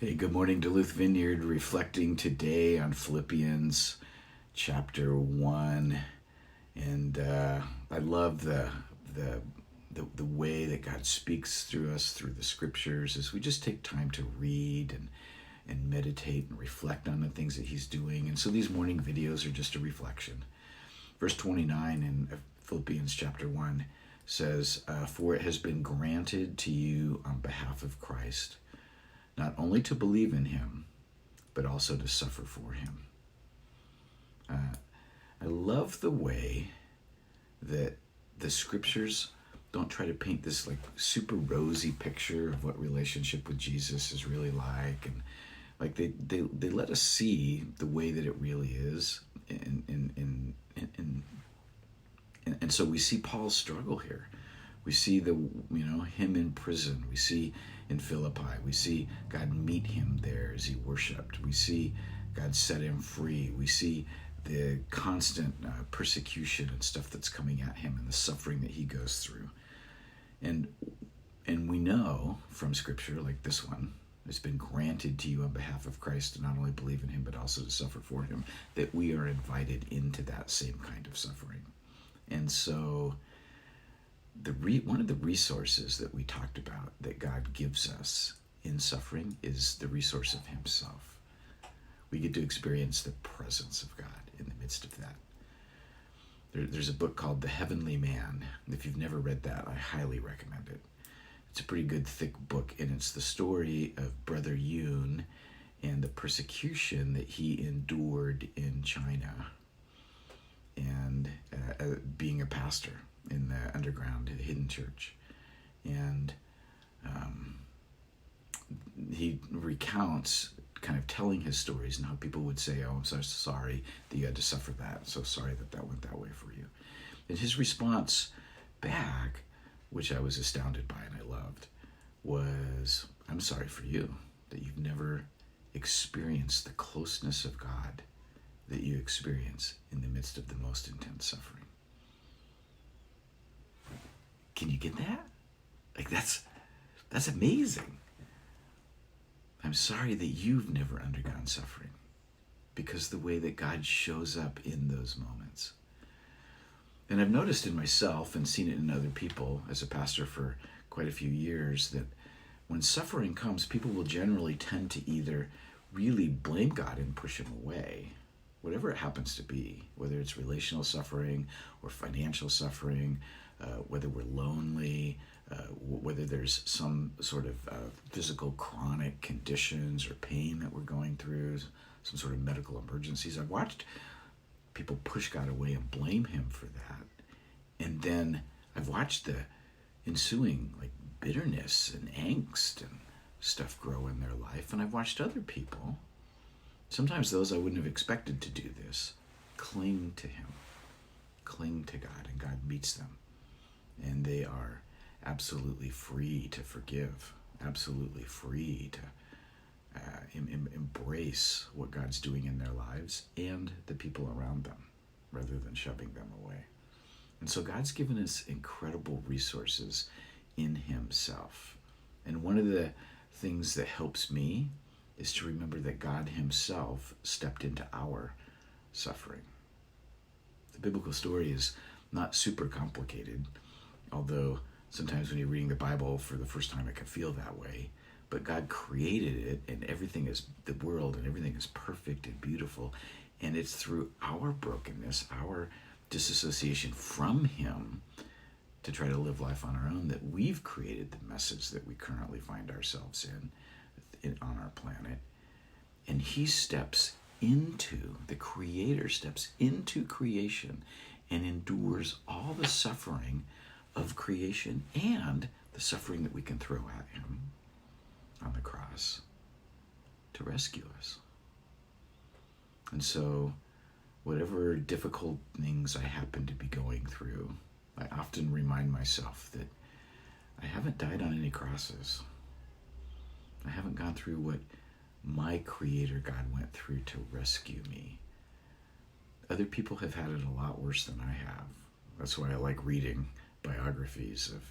Hey, good morning, Duluth Vineyard. Reflecting today on Philippians chapter 1. And I love the way that God speaks through us through the scriptures as we just take time to read and meditate and reflect on the things that He's doing. And so these morning videos are just a reflection. Verse 29 in Philippians chapter 1 says, For it has been granted to you on behalf of Christ not only to believe in Him, but also to suffer for Him. I love the way that the scriptures don't try to paint this like super rosy picture of what relationship with Jesus is really like, and like they let us see the way that it really is, and so we see Paul's struggle here. We see him in prison. We see in Philippi. We see God meet him there as he worshipped. We see God set him free. We see the constant persecution and stuff that's coming at him and the suffering that he goes through. And we know from Scripture, like this one, it's been granted to you on behalf of Christ to not only believe in Him, but also to suffer for Him, that we are invited into that same kind of suffering. And so one of the resources that we talked about that God gives us in suffering is the resource of Himself. We get to experience the presence of God in the midst of that. There's a book called The Heavenly Man. If you've never read that, I highly recommend it. It's a pretty good, thick book, and it's the story of Brother Yun and the persecution that he endured in China, and being a pastor in the underground hidden church. And he recounts kind of telling his stories and how people would say, oh, I'm so sorry that you had to suffer that. I'm so sorry that went that way for you. And his response back, which I was astounded by and I loved, was, I'm sorry for you that you've never experienced the closeness of God that you experience in the midst of the most intense suffering. Can you get that? Like that's amazing. I'm sorry that you've never undergone suffering, because the way that God shows up in those moments. And I've noticed in myself and seen it in other people as a pastor for quite a few years that when suffering comes, people will generally tend to either really blame God and push Him away, whatever it happens to be, whether it's relational suffering or financial suffering, whether we're lonely, whether there's some sort of physical chronic conditions or pain that we're going through, some sort of medical emergencies. I've watched people push God away and blame Him for that. And then I've watched the ensuing like bitterness and angst and stuff grow in their life. And I've watched other people, sometimes those I wouldn't have expected to do this, cling to Him, cling to God, and God meets them. And they are absolutely free to forgive, absolutely free to embrace what God's doing in their lives and the people around them, rather than shoving them away. And so God's given us incredible resources in Himself. And one of the things that helps me is to remember that God Himself stepped into our suffering. The biblical story is not super complicated, although sometimes when you're reading the Bible for the first time, it can feel that way. But God created it, and everything is the world, and everything is perfect and beautiful. And it's through our brokenness, our disassociation from Him, to try to live life on our own, that we've created the message that we currently find ourselves in on our planet. And He steps into, the Creator steps into creation and endures all the suffering of creation and the suffering that we can throw at Him on the cross to rescue us. And so whatever difficult things I happen to be going through, I often remind myself that I haven't died on any crosses. I haven't gone through what my Creator God went through to rescue me. Other people have had it a lot worse than I have. That's why I like reading biographies of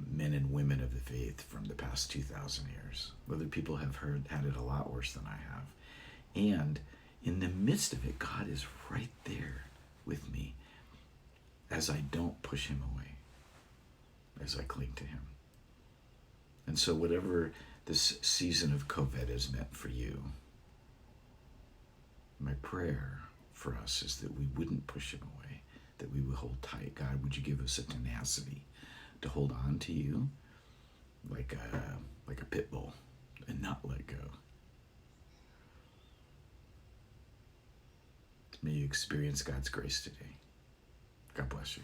men and women of the faith from the past 2,000 years. Other people have had it a lot worse than I have. And in the midst of it, God is right there with me as I don't push him away, as I cling to him. And so whatever this season of COVID has meant for you, my prayer for us is that we wouldn't push him away, that we would hold tight. God, would you give us a tenacity to hold on to you like a pit bull and not let go. May you experience God's grace today. God bless you.